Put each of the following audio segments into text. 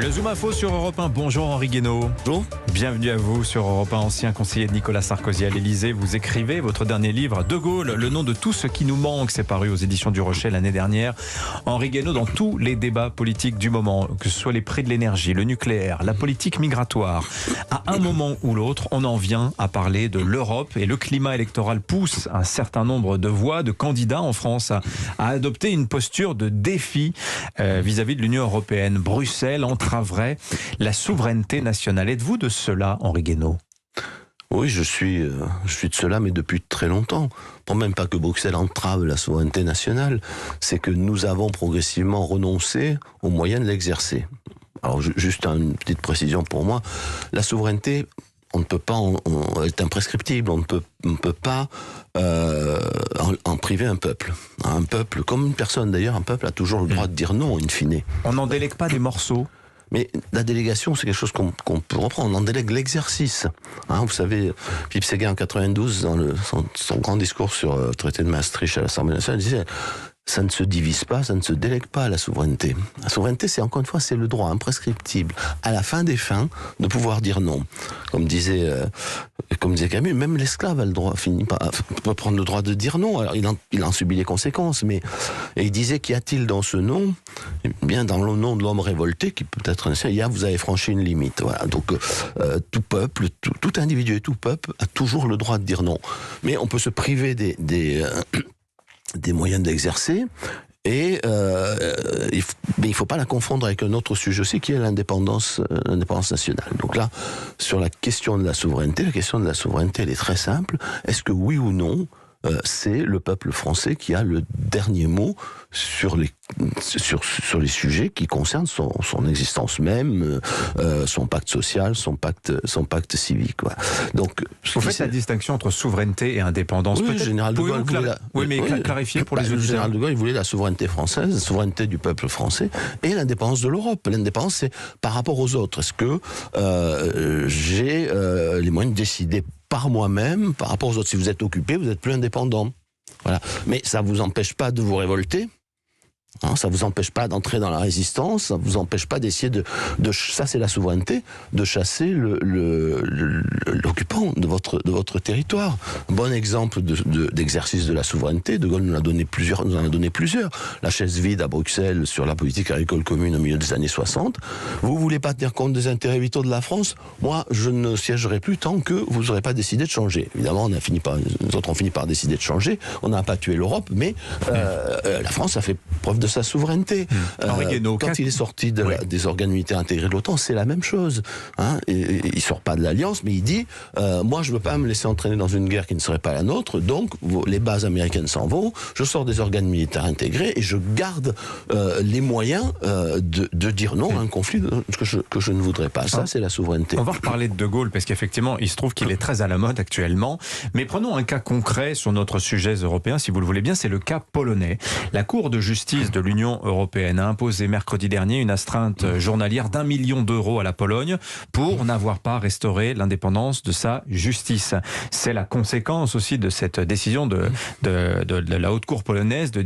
Le Zoom Info sur Europe 1. Bonjour Henri Guénaud. Bonjour. Bienvenue à vous sur Europe 1, ancien conseiller de Nicolas Sarkozy à l'Élysée. Vous écrivez votre dernier livre, De Gaulle, le nom de tout ce qui nous manque. C'est paru aux éditions du Rocher l'année dernière. Henri Guénaud, dans tous les débats politiques du moment, que ce soit les prix de l'énergie, le nucléaire, la politique migratoire, à un moment ou l'autre, on en vient à parler de l'Europe et le climat électoral pousse un certain nombre de voix, de candidats en France à adopter une posture de défi vis-à-vis de l'Union européenne. Bruxelles entraverait la souveraineté nationale. Êtes-vous de cela, Henri Guénaud ? Oui, je suis de cela, mais depuis très longtemps. Pour même pas que Bruxelles entrave la souveraineté nationale, c'est que nous avons progressivement renoncé aux moyens de l'exercer. Alors, juste une petite précision pour moi. La souveraineté, on ne peut pas, elle est imprescriptible. On ne peut pas en priver un peuple. Un peuple, comme une personne d'ailleurs, un peuple a toujours le droit de dire non, in fine. On n'en délègue pas des morceaux. Mais la délégation, c'est quelque chose qu'on peut reprendre. On en délègue l'exercice. Vous savez, Philippe Séguin, en 92, dans son grand discours sur le traité de Maastricht à l'Assemblée nationale, disait « Ça ne se divise pas, ça ne se délègue pas, la souveraineté. » La souveraineté, c'est encore une fois, c'est le droit imprescriptible, à la fin des fins, de pouvoir dire non. Comme disait Camus, même l'esclave a le droit, peut prendre le droit de dire non. Alors, il en subit les conséquences, et il disait, qu'y a-t-il dans ce non ? Eh bien, dans le nom de l'homme révolté, qui peut être vous avez franchi une limite. Voilà. Donc, tout peuple, tout individu et tout peuple a toujours le droit de dire non. Mais on peut se priver des moyens d'exercer. Et mais il ne faut pas la confondre avec un autre sujet aussi, qui est l'indépendance nationale. Donc là, sur la question de la souveraineté, elle est très simple. Est-ce que oui ou non, c'est le peuple français qui a le dernier mot sur les sujets qui concernent son existence même, son pacte social, son pacte civique. Quoi. Donc, vous faites la distinction entre souveraineté et indépendance. Oui, le général de Gaulle voulait clarifier pour les auditeurs. Le général de Gaulle, il voulait la souveraineté française, la souveraineté du peuple français et l'indépendance de l'Europe. L'indépendance, c'est par rapport aux autres. Est-ce que j'ai les moyens de décider par moi-même, par rapport aux autres? Si vous êtes occupé, vous êtes plus indépendant. Voilà. Mais ça ne vous empêche pas de vous révolter. Ça ne vous empêche pas d'entrer dans la résistance, ça ne vous empêche pas d'essayer de ça c'est la souveraineté, de chasser l'occupant de votre territoire. Un bon exemple d'exercice de la souveraineté, De Gaulle nous en a donné plusieurs. La chaise vide à Bruxelles sur la politique agricole commune au milieu des années 60. Vous ne voulez pas tenir compte des intérêts vitaux de la France? Moi, je ne siégerai plus tant que vous n'aurez pas décidé de changer. Évidemment, nous autres on finit par décider de changer. On n'a pas tué l'Europe, mais la France a fait preuve de sa souveraineté. Quand il est sorti des organes militaires intégrés de l'OTAN, c'est la même chose. Et il sort pas de l'Alliance, mais il dit moi, je ne veux pas me laisser entraîner dans une guerre qui ne serait pas la nôtre, donc les bases américaines s'en vont, je sors des organes militaires intégrés et je garde les moyens de dire non à un conflit que je ne voudrais pas. Ça, c'est la souveraineté. On va reparler de Gaulle, parce qu'effectivement, il se trouve qu'il est très à la mode actuellement. Mais prenons un cas concret sur notre sujet européen, si vous le voulez bien, c'est le cas polonais. La Cour de justice de l'Union européenne a imposé mercredi dernier une astreinte journalière d'1 million d'euros à la Pologne pour n'avoir pas restauré l'indépendance de sa justice. C'est la conséquence aussi de cette décision de la haute cour polonaise de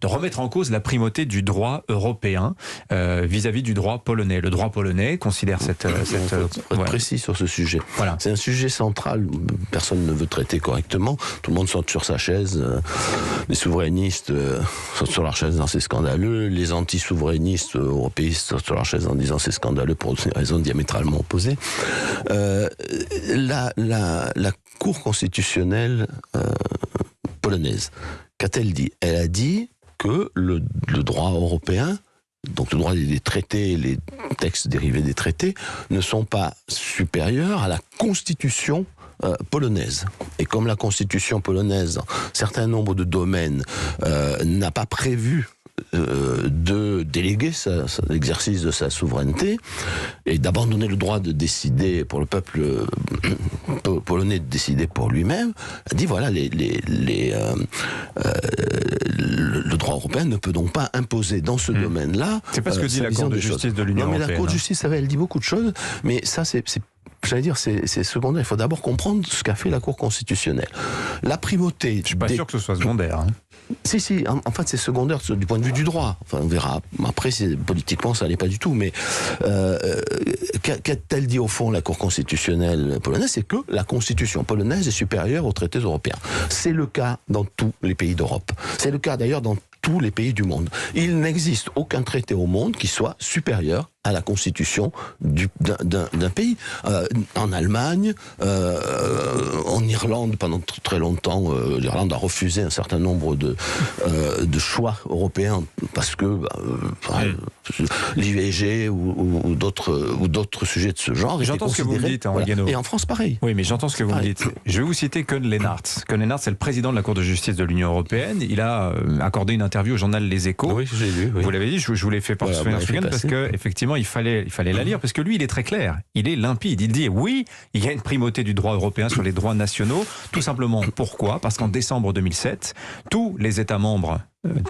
remettre en cause la primauté du droit européen vis-à-vis du droit polonais. Le droit polonais considère cette faut être précis sur ce sujet. Voilà. C'est un sujet central. Personne ne veut traiter correctement. Tout le monde saute sur sa chaise. Les souverainistes sautent sur leur chaise dans ces scandaleux, les anti-souverainistes européistes sont sur leur chaise en disant c'est scandaleux pour des raisons diamétralement opposées. La Cour constitutionnelle polonaise, qu'a-t-elle dit? Elle a dit que le droit européen, donc le droit des traités, les textes dérivés des traités, ne sont pas supérieurs à la Constitution polonaise. Et comme la Constitution polonaise, un certain nombre de domaines, n'a pas prévu de déléguer l'exercice de sa souveraineté et d'abandonner le droit de décider pour le peuple polonais de décider pour lui-même, a dit voilà, le droit européen ne peut donc pas imposer dans ce domaine-là. C'est pas ce que dit la Cour de justice de l'Union européenne. Mais la Cour de justice, elle dit beaucoup de choses, mais ça c'est secondaire. Il faut d'abord comprendre ce qu'a fait la Cour constitutionnelle. La primauté. Je suis pas sûr que ce soit secondaire. Si, en fait c'est secondaire du point de vue du droit. Enfin, on verra. Après, politiquement, ça n'est pas du tout. Mais qu'a-t-elle dit au fond la Cour constitutionnelle polonaise? C'est que la Constitution polonaise est supérieure aux traités européens. C'est le cas dans tous les pays d'Europe. C'est le cas d'ailleurs dans tous les pays du monde. Il n'existe aucun traité au monde qui soit supérieur à la constitution d'un pays. En Allemagne, en Irlande, pendant très longtemps, l'Irlande a refusé un certain nombre de choix européens parce que l'IVG ou d'autres sujets de ce genre étaient considérés. J'entends ce que vous me dites, Et en France, pareil. Oui, mais j'entends ce que vous me dites. Je vais vous citer Koen Leenaerts. Koen Leenaerts, c'est le président de la Cour de justice de l'Union européenne. Il a accordé une interview au journal Les Échos. Oui, j'ai lu. Oui. Vous l'avez dit, je vous l'ai fait parvenir ce week-end parce que effectivement, il fallait la lire parce que lui, il est très clair, il est limpide. Il dit oui, il y a une primauté du droit européen sur les droits nationaux. Tout simplement, pourquoi? Parce qu'en décembre 2007, tous les États membres,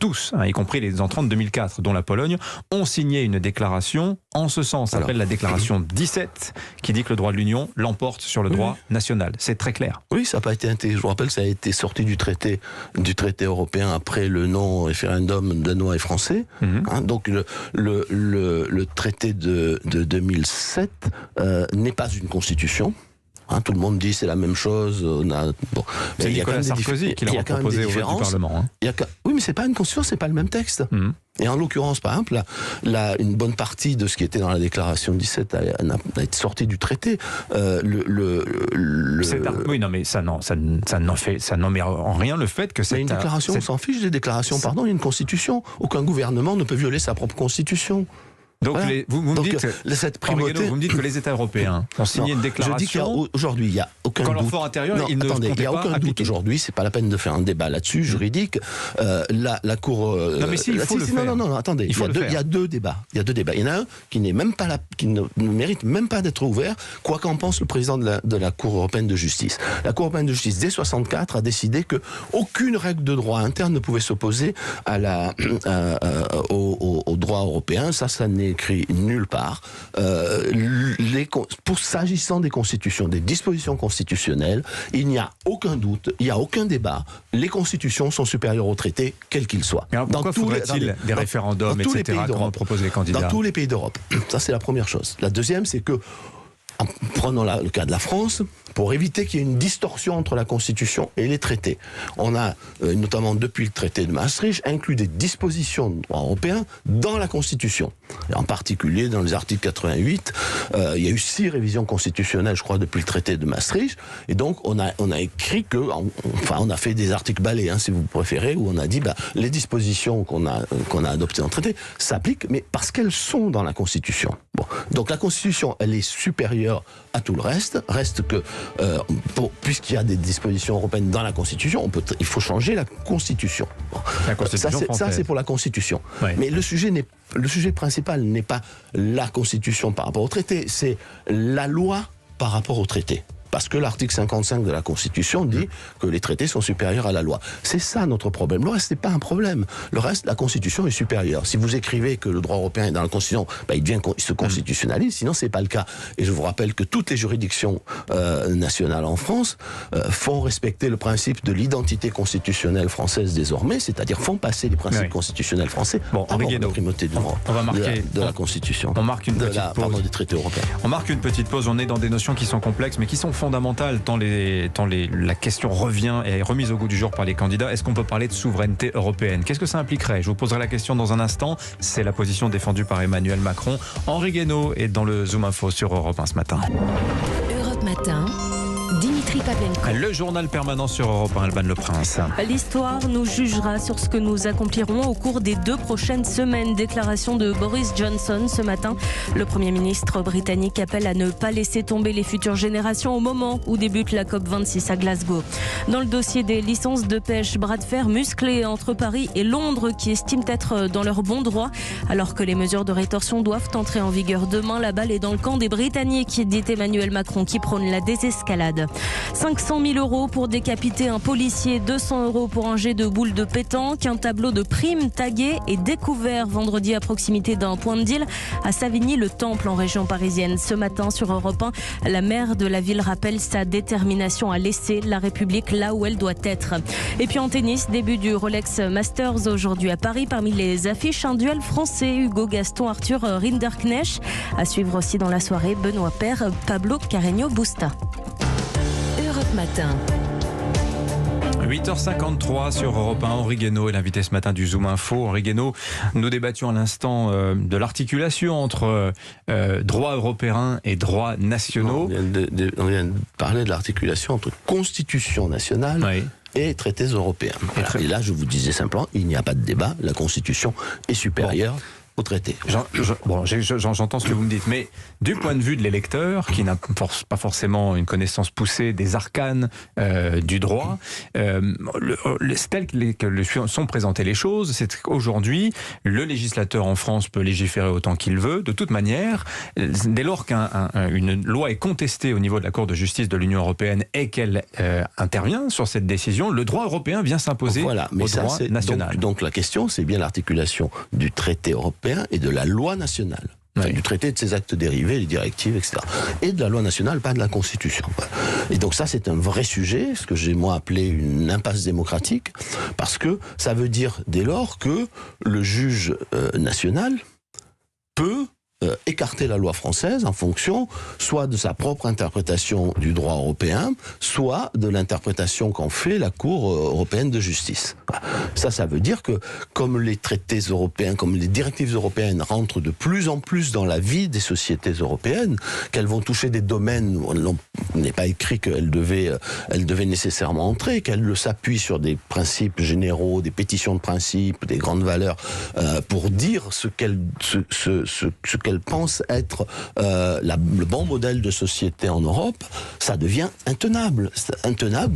tous, y compris les entrants de 2004, dont la Pologne, ont signé une déclaration en ce sens. Ça s'appelle la déclaration 17, qui dit que le droit de l'Union l'emporte sur le droit national. C'est très clair. Oui, ça n'a pas été intégré. Je vous rappelle, ça a été sorti du traité européen après le non-référendum danois et français. Donc le traité de 2007 n'est pas une constitution. Tout le monde dit c'est la même chose. C'est Nicolas Sarkozy qui l'a proposé au Parlement. Oui, mais c'est pas une constitution, c'est pas le même texte. Et en l'occurrence, par exemple, une bonne partie de ce qui était dans la déclaration 17 a été sorti du traité. Oui, non, mais ça n'en met en rien le fait que c'est une déclaration. On s'en fiche des déclarations. Pardon, il y a une constitution. Aucun gouvernement ne peut violer sa propre constitution. Donc, vous me dites, cette primauté... vous me dites que les États européens ont signé une déclaration. Je dis qu'aujourd'hui, il n'y a aucun doute. Quand leur fort intérieur, il n'y a aucun doute aujourd'hui. C'est pas la peine de faire un débat là-dessus juridique. La Cour. Non, mais si, il faut le faire. Non, attendez. Il y a deux débats. Il y en a un qui n'est même pas qui ne mérite même pas d'être ouvert, quoi qu'en pense le président de la Cour européenne de justice. La Cour européenne de justice dès 64 a décidé que aucune règle de droit interne ne pouvait s'opposer au droit européen. Ça n'est écrit nulle part. S'agissant des constitutions, des dispositions constitutionnelles, il n'y a aucun doute, il n'y a aucun débat. Les constitutions sont supérieures aux traités, quels qu'ils soient. Alors pourquoi faudrait-il des référendums, etc., comme proposent les candidats? Dans tous les pays d'Europe. Ça, c'est la première chose. La deuxième, c'est que, en prenant le cas de la France, pour éviter qu'il y ait une distorsion entre la Constitution et les traités. On a, notamment depuis le traité de Maastricht, inclus des dispositions de droit européen dans la Constitution. Et en particulier, dans les articles 88, il y a eu 6 révisions constitutionnelles, je crois, depuis le traité de Maastricht. Et donc, on a écrit on a fait des articles balais, si vous préférez, où on a dit, les dispositions qu'on a adoptées en traité s'appliquent, mais parce qu'elles sont dans la Constitution. Bon. Donc, la Constitution, elle est supérieure à tout le reste. Reste que, puisqu'il y a des dispositions européennes dans la Constitution, il faut changer la Constitution. Bon. Ça, c'est pour la Constitution. Ouais. Mais le sujet principal n'est pas la Constitution par rapport au traité, c'est la loi par rapport au traité. Parce que l'article 55 de la Constitution dit que les traités sont supérieurs à la loi. C'est ça notre problème. Le reste, n'est pas un problème. Le reste, la Constitution est supérieure. Si vous écrivez que le droit européen est dans la Constitution, il se constitutionnalise, sinon c'est pas le cas. Et je vous rappelle que toutes les juridictions nationales en France font respecter le principe de l'identité constitutionnelle française désormais, c'est-à-dire font passer les principes constitutionnels français avant la primauté du droit de la Constitution. On marque une petite pause. Des traités européens. On marque une petite pause. On est dans des notions qui sont complexes, mais qui sont fondamentale tant la question revient et est remise au goût du jour par les candidats. Est-ce qu'on peut parler de souveraineté européenne? Qu'est-ce que ça impliquerait? Je vous poserai la question dans un instant. C'est la position défendue par Emmanuel Macron. Henri Guénaud est dans le Zoom Info sur Europe 1 ce matin. Europe Matin. Dimitri Pavlenko. Le journal permanent sur Europe 1, Alban Le Prince. L'histoire nous jugera sur ce que nous accomplirons au cours des 2 prochaines semaines. Déclaration de Boris Johnson ce matin. Le Premier ministre britannique appelle à ne pas laisser tomber les futures générations au moment où débute la COP26 à Glasgow. Dans le dossier des licences de pêche, bras de fer musclé entre Paris et Londres qui estiment être dans leur bon droit. Alors que les mesures de rétorsion doivent entrer en vigueur demain, la balle est dans le camp des Britanniques, dit Emmanuel Macron qui prône la désescalade. 500 000 € pour décapiter un policier, 200 € pour un jet de boule de pétanque. Un tableau de primes tagué et découvert vendredi à proximité d'un point de deal à Savigny-le-Temple en région parisienne. Ce matin sur Europe 1, la maire de la ville rappelle sa détermination à laisser la République là où elle doit être. Et puis en tennis, début du Rolex Masters aujourd'hui à Paris. Parmi les affiches, un duel français, Hugo Gaston, Arthur Rinderknecht. À suivre aussi dans la soirée, Benoît Paire, Pablo Carreño Busta. Europe Matin. 8h53 sur Europe 1, Henri Guénaud est l'invité ce matin du Zoom Info. Henri Guénaud, nous débattions à l'instant de l'articulation entre droits européens et droits nationaux. On vient de parler de l'articulation entre Constitution nationale et traités européens. Et là, je vous disais simplement, il n'y a pas de débat, la Constitution est supérieure au traité. J'entends ce que vous me dites, mais du point de vue de l'électeur, qui n'a pas forcément une connaissance poussée des arcanes du droit, tel que sont présentées les choses, c'est qu'aujourd'hui, le législateur en France peut légiférer autant qu'il veut. De toute manière, dès lors qu'une loi est contestée au niveau de la Cour de justice de l'Union européenne et qu'elle intervient sur cette décision, le droit européen vient s'imposer au droit national. Donc la question, c'est bien l'articulation du traité européen et de la loi nationale. Enfin, du traité, de ses actes dérivés, les directives, etc. Et de la loi nationale, pas de la Constitution. Et donc ça, c'est un vrai sujet, ce que j'ai moi appelé une impasse démocratique, parce que ça veut dire dès lors que le juge national peut écarter la loi française en fonction soit de sa propre interprétation du droit européen, soit de l'interprétation qu'en fait la Cour européenne de justice. Ça veut dire que comme les traités européens, comme les directives européennes rentrent de plus en plus dans la vie des sociétés européennes, qu'elles vont toucher des domaines où il n'est pas écrit qu'elles devaient nécessairement entrer, qu'elles s'appuient sur des principes généraux, des pétitions de principes, des grandes valeurs, pour dire ce qu'elles pensent être le bon modèle de société en Europe, ça devient intenable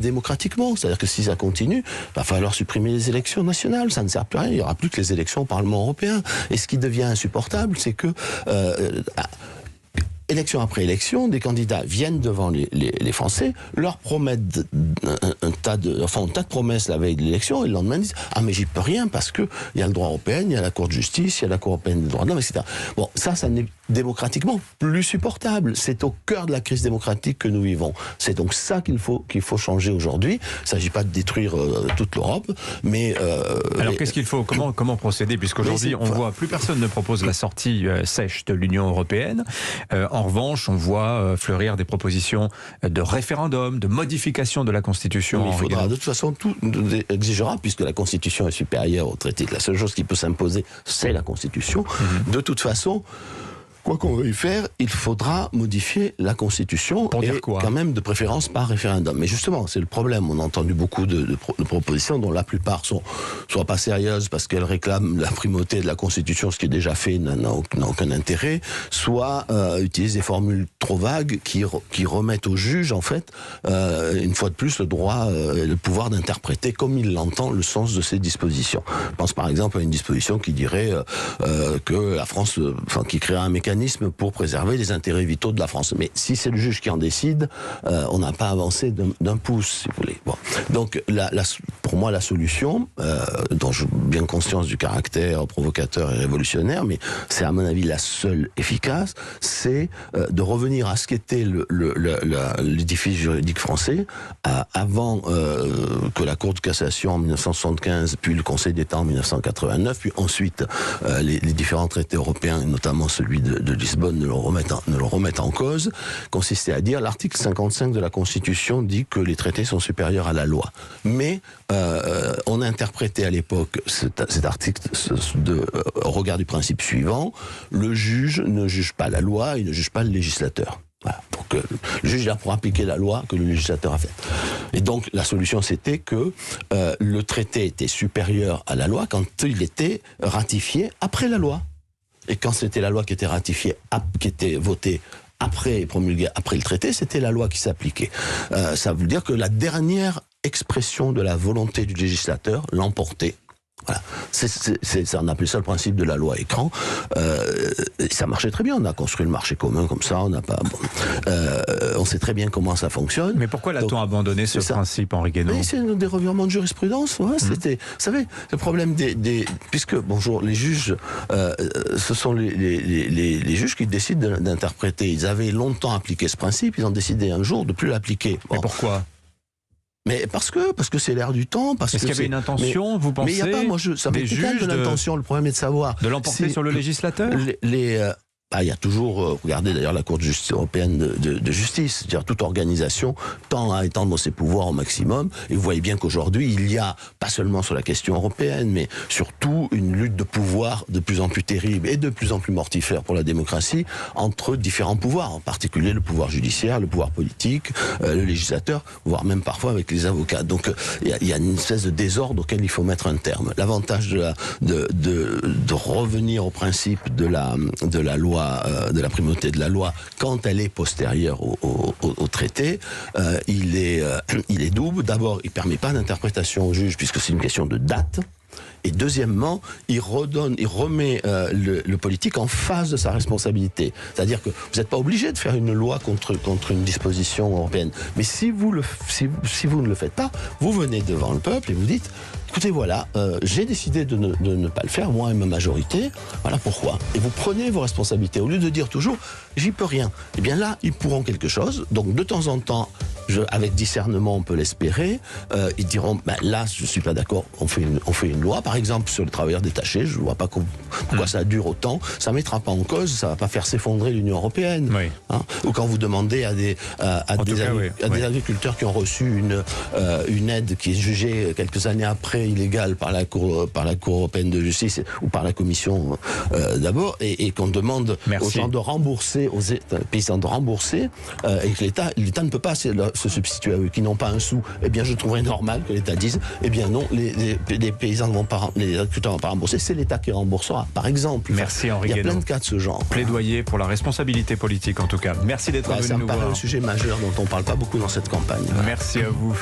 démocratiquement. C'est-à-dire que si ça continue, il va falloir supprimer les élections nationales, ça ne sert plus à rien, il n'y aura plus que les élections au Parlement européen. Et ce qui devient insupportable, c'est que élection après élection, des candidats viennent devant les Français, leur promettent un tas de promesses la veille de l'élection, et le lendemain disent « Ah, mais j'y peux rien parce que il y a le droit européen, il y a la Cour de justice, il y a la Cour européenne des droits de l'homme, etc. » Bon, ça n'est démocratiquement plus supportable. C'est au cœur de la crise démocratique que nous vivons. C'est donc ça qu'il faut changer aujourd'hui. Il ne s'agit pas de détruire toute l'Europe, mais... Alors qu'est-ce qu'il faut ? Comment procéder ? Puisqu'aujourd'hui, on voit plus personne ne propose la sortie sèche de l'Union européenne. En revanche, on voit fleurir des propositions de référendum, de modification de la Constitution. Il faudra de toute façon, tout exigera, puisque la Constitution est supérieure au traité. La seule chose qui peut s'imposer, c'est la Constitution. De toute façon, quoi qu'on veuille faire, il faudra modifier la Constitution, pour dire quoi ? Quand même de préférence par référendum. Mais justement, c'est le problème. On a entendu beaucoup de propositions dont la plupart sont soit pas sérieuses parce qu'elles réclament la primauté de la Constitution, ce qui est déjà fait n'a aucun intérêt, soit utilisent des formules trop vagues qui remettent au juge, en fait, une fois de plus, le droit et le pouvoir d'interpréter comme il l'entend le sens de ces dispositions. Je pense par exemple à une disposition qui dirait que la France, qui créera un mécanisme pour préserver les intérêts vitaux de la France. Mais si c'est le juge qui en décide, on n'a pas avancé d'un pouce, si vous voulez. Bon. Donc, pour moi, la solution, dont j'ai bien conscience du caractère provocateur et révolutionnaire, mais c'est à mon avis la seule efficace, c'est de revenir à ce qu'était l'édifice juridique français avant que la Cour de cassation en 1975, puis le Conseil d'État en 1989, puis ensuite les différents traités européens, notamment celui de Lisbonne, ne le remettent en cause, consistait à dire l'article 55 de la Constitution dit que les traités sont supérieurs à la loi. Mais on a interprété à l'époque cet article au regard du principe suivant: le juge ne juge pas la loi, il ne juge pas le législateur. Voilà. Donc le juge est là pour appliquer la loi que le législateur a faite. Et donc la solution, c'était que le traité était supérieur à la loi quand il était ratifié après la loi. Et quand c'était la loi qui était ratifiée, qui était votée après, promulguée après le traité, c'était la loi qui s'appliquait. Ça veut dire que la dernière expression de la volonté du législateur l'emportait. Voilà. On appelait ça le principe de la loi écran. Ça marchait très bien. On a construit le marché commun comme ça. On sait très bien comment ça fonctionne. Mais pourquoi l'a-t-on abandonné ce principe, Henri Guénaud? C'est des revirements de jurisprudence. Ouais, c'était, vous savez, le problème puisque les juges, ce sont les juges qui décident d'interpréter. Ils avaient longtemps appliqué ce principe. Ils ont décidé un jour de plus l'appliquer. Mais pourquoi? Mais parce que c'est l'air du temps. Est-ce qu'il y avait une intention, vous pensez? Mais il n'y a pas, ça m'étonne de l'intention. Le problème est de savoir. De l'emporter sur le législateur? Il y a toujours, regardez d'ailleurs la Cour de justice européenne de justice, c'est-à-dire toute organisation tend à étendre ses pouvoirs au maximum. Et vous voyez bien qu'aujourd'hui, il y a, pas seulement sur la question européenne, mais surtout une lutte de pouvoir de plus en plus terrible et de plus en plus mortifère pour la démocratie entre différents pouvoirs, en particulier le pouvoir judiciaire, le pouvoir politique, le législateur, voire même parfois avec les avocats. Donc il y a une espèce de désordre auquel il faut mettre un terme. L'avantage de revenir au principe de la loi, de la primauté de la loi quand elle est postérieure au traité, il est double. D'abord, il permet pas d'interprétation au juge puisque c'est une question de date. Et deuxièmement, il remet le politique en face de sa responsabilité. C'est-à-dire que vous n'êtes pas obligé de faire une loi contre une disposition européenne. Mais si vous ne le faites pas, vous venez devant le peuple et vous dites écoutez, voilà, j'ai décidé de ne pas le faire, moi et ma majorité, voilà pourquoi. Et vous prenez vos responsabilités. Au lieu de dire toujours, j'y peux rien, eh bien là, ils pourront quelque chose. Donc de temps en temps, avec discernement, on peut l'espérer. Ils diront, là, je ne suis pas d'accord, on fait une loi, par exemple, sur les travailleurs détachés. Je ne vois pas pourquoi ça dure autant. Ça ne mettra pas en cause, ça ne va pas faire s'effondrer l'Union européenne. Oui. Hein. Ou quand vous demandez à des agriculteurs qui ont reçu une aide qui est jugée quelques années après illégale par la Cour européenne de justice ou par la Commission d'abord, et qu'on demande aux gens de rembourser, aux paysans de rembourser, et que l'État ne peut pas se substituer à eux, qui n'ont pas un sou, eh bien je trouverais normal que l'État dise, eh bien non, les paysans ne vont pas, les agriculteurs ne vont pas rembourser, c'est l'État qui remboursera, par exemple. Merci Henri Guénaud. Il y a plein de cas de ce genre. Plaidoyer pour la responsabilité politique en tout cas. Merci d'être venu nous voir. Ça me paraît un sujet majeur dont on ne parle pas beaucoup dans cette campagne. Merci à vous.